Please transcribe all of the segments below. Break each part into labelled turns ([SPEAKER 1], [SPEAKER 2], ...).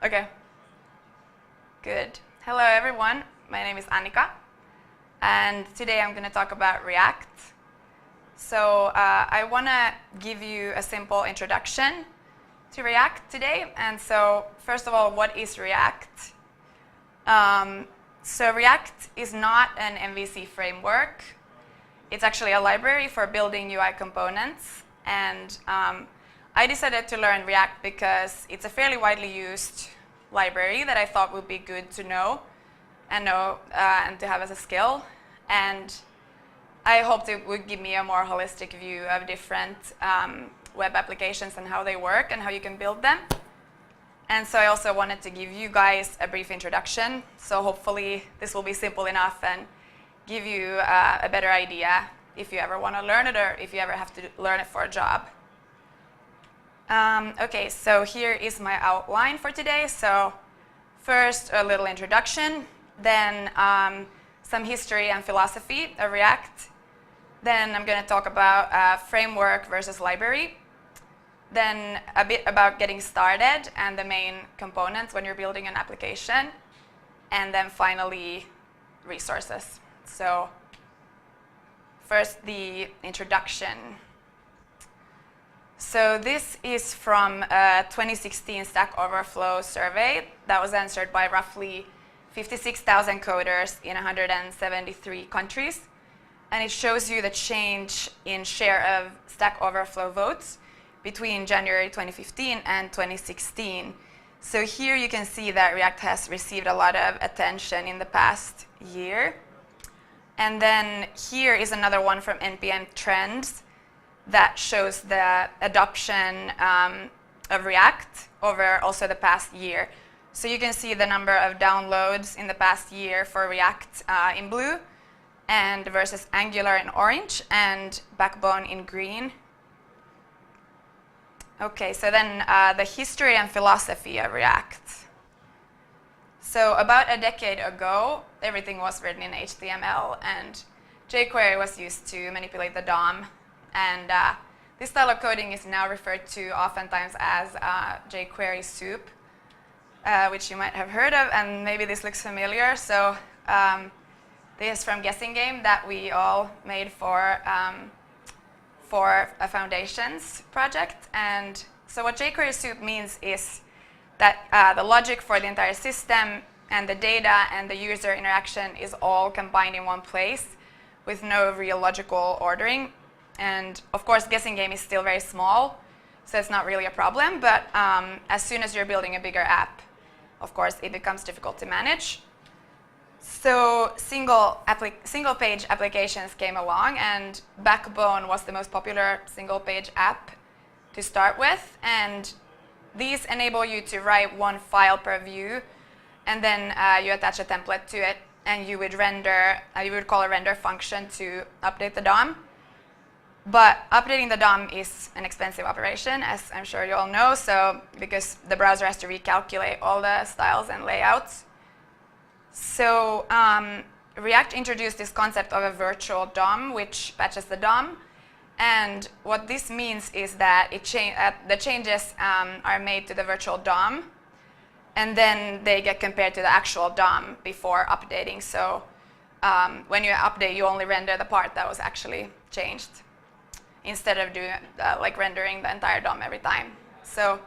[SPEAKER 1] Okay. Good. Hello, everyone. My name is Annika, and today I'm going to talk about React. So I want to give you a simple introduction to React today. And so first of all, what is React? So React is not an MVC framework. It's actually a library for building UI components. And I decided to learn React because it's a fairly widely used library that I thought would be good to know and to have as a skill. And I hoped it would give me a more holistic view of different web applications and how they work and how you can build them. And so I also wanted to give you guys a brief introduction. So hopefully this will be simple enough and give you a better idea if you ever want to learn it or if you ever have to learn it for a job. Okay, so here is my outline for today. So first, a little introduction, then some history and philosophy of React. Then I'm going to talk about framework versus library. Then a bit about getting started and the main components when you're building an application. And then finally, resources. So first, the introduction. So this is from a 2016 Stack Overflow survey that was answered by roughly 56,000 coders in 173 countries. And it shows you the change in share of Stack Overflow votes between January 2015 and 2016. So here you can see that React has received a lot of attention in the past year. And then here is another one from NPM Trends that shows the adoption of React over also the past year. So you can see the number of downloads in the past year for React in blue, and versus Angular in orange, and Backbone in green. Okay, so then the history and philosophy of React. So about a decade ago, everything was written in HTML, and jQuery was used to manipulate the DOM. And this style of coding is now referred to oftentimes as jQuery soup, which you might have heard of, and maybe this looks familiar. So this is from Guessing Game that we all made for a foundations project. And so what jQuery soup means is that the logic for the entire system and the data and the user interaction is all combined in one place with no real logical ordering. And of course, Guessing Game is still very small, so it's not really a problem. But as soon as you're building a bigger app, of course, it becomes difficult to manage. So single-page applications came along, and Backbone was the most popular single-page app to start with. And these enable you to write one file per view, and then you attach a template to it, and you would call a render function to update the DOM. But updating the DOM is an expensive operation, as I'm sure you all know, so because the browser has to recalculate all the styles and layouts. So React introduced this concept of a virtual DOM, which patches the DOM. And what this means is that the changes are made to the virtual DOM, and then they get compared to the actual DOM before updating. So when you update, you only render the part that was actually changed, instead of doing rendering the entire DOM every time. So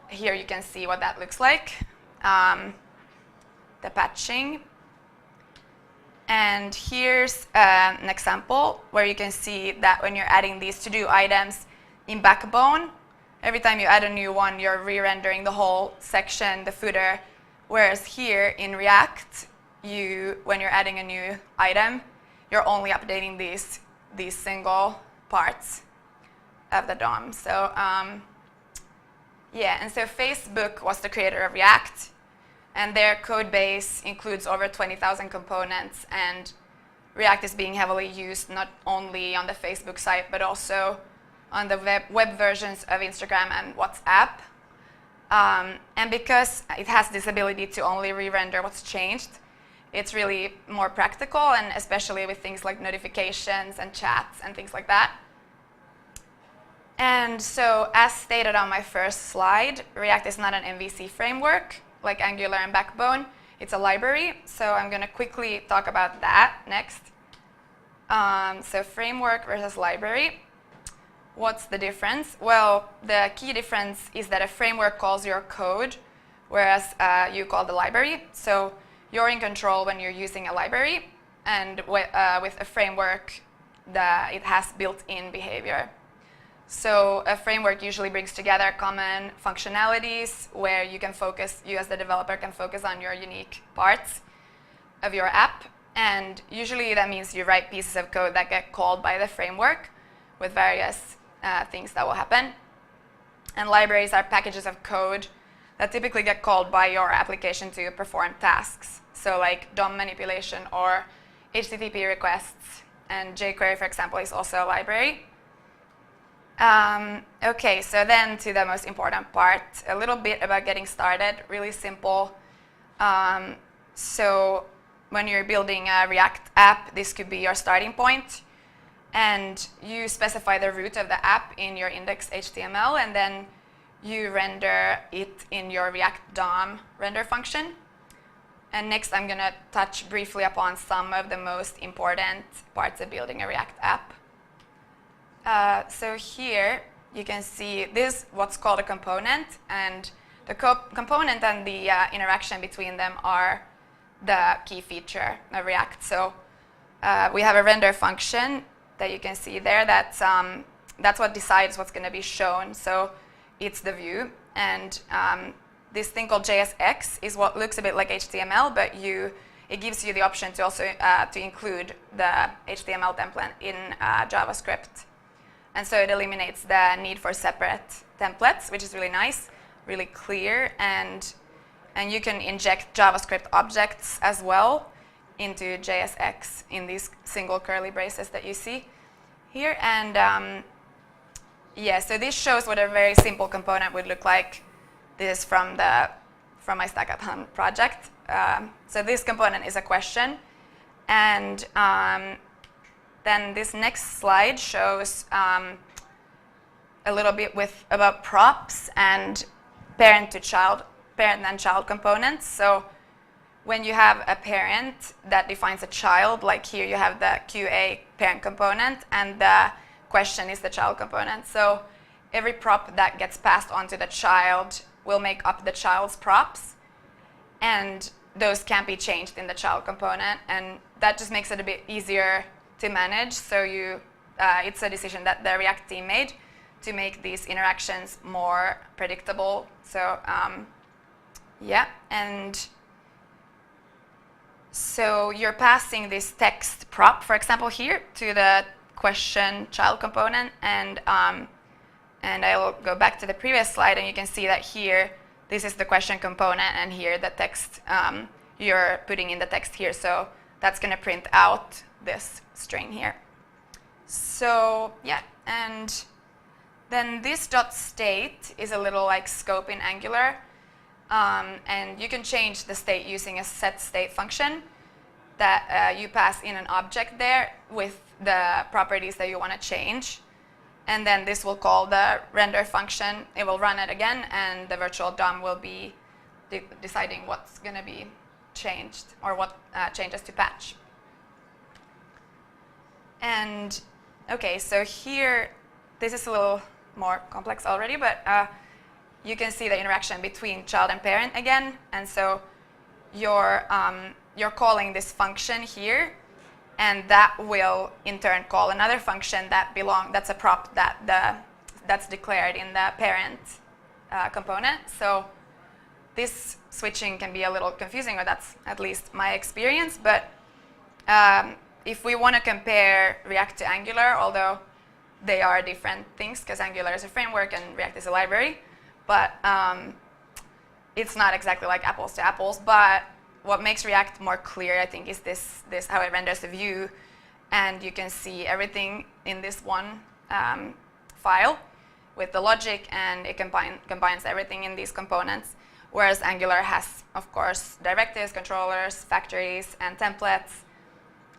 [SPEAKER 1] here you can see what that looks like, the patching. And here's an example where you can see that when you're adding these to-do items in Backbone, every time you add a new one, you're re-rendering the whole section, the footer. Whereas here in React, when you're adding a new item, you're only updating these single parts of the DOM. So yeah, and so Facebook was the creator of React, and their code base includes over 20,000 components, and React is being heavily used not only on the Facebook site, but also on the web versions of Instagram and WhatsApp. And because it has this ability to only re-render what's changed, it's really more practical, and especially with things like notifications and chats and things like that. And so, as stated on my first slide, React is not an MVC framework. like Angular and Backbone. It's a library, so I'm going to quickly talk about that next. So framework versus library. What's the difference? Well, the key difference is that a framework calls your code, whereas you call the library. So you're in control when you're using a library, and with a framework, it has built-in behavior. So a framework usually brings together common functionalities where you as the developer can focus on your unique parts of your app. And usually that means you write pieces of code that get called by the framework with various things that will happen. And libraries are packages of code that typically get called by your application to perform tasks. So like DOM manipulation or HTTP requests. And jQuery, for example, is also a library. Okay, so then to the most important part, a little bit about getting started, really simple. So when you're building a React app, this could be your starting point. And you specify the root of the app in your index.html, and then you render it in your React DOM render function. And next, I'm going to touch briefly upon some of the most important parts of building a React app. So here you can see this what's called a component, and the component and the interaction between them are the key feature of React. So we have a render function that you can see there. That's what decides what's going to be shown. So it's the view, and this thing called JSX is what looks a bit like HTML, but it gives you the option to also to include the HTML template in JavaScript. And so it eliminates the need for separate templates, which is really nice, really clear, and you can inject JavaScript objects as well into JSX in these single curly braces that you see here. And yeah, so this shows what a very simple component would look like. This is from my Stackathon project. So this component is a question, and then this next slide shows a little bit about props and parent and child components. So when you have a parent that defines a child, like here you have the QA parent component, and the question is the child component. So every prop that gets passed on to the child will make up the child's props, and those can't be changed in the child component, and that just makes it a bit easier to manage. So it's a decision that the React team made to make these interactions more predictable. So yeah, and so you're passing this text prop, for example, here to the question child component, and I will go back to the previous slide, and you can see that here this is the question component, and here the text you're putting in the text here. So that's going to print out this string here. So yeah, and then this .state is a little like scope in Angular, and you can change the state using a setState function that you pass in an object there with the properties that you want to change. And then this will call the render function. It will run it again, and the virtual DOM will be deciding what's going to be changed or what changes to patch. And okay, so here, this is a little more complex already, but you can see the interaction between child and parent again. And so you're calling this function here, and that will in turn call another function that's a prop that's declared in the parent component. So this switching can be a little confusing, or that's at least my experience. But if we want to compare React to Angular, although they are different things, because Angular is a framework and React is a library, but it's not exactly like apples to apples. But what makes React more clear, I think, is this how it renders the view, and you can see everything in this one file with the logic, and it combines everything in these components. Whereas Angular has, of course, directives, controllers, factories, and templates.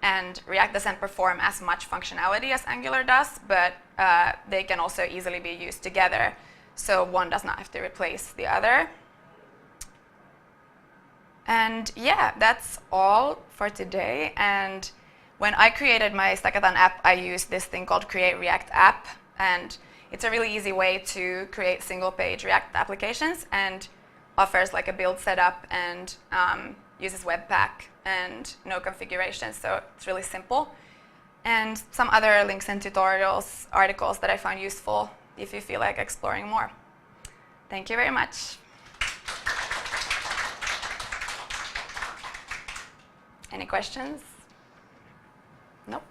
[SPEAKER 1] And React doesn't perform as much functionality as Angular does, but they can also easily be used together, so one does not have to replace the other. And yeah, that's all for today. And when I created my Stackathon app, I used this thing called Create React App. And it's a really easy way to create single-page React applications and offers like a build setup and uses Webpack and no configuration. So it's really simple. And some other links and tutorials, articles that I found useful if you feel like exploring more. Thank you very much. Any questions? Nope.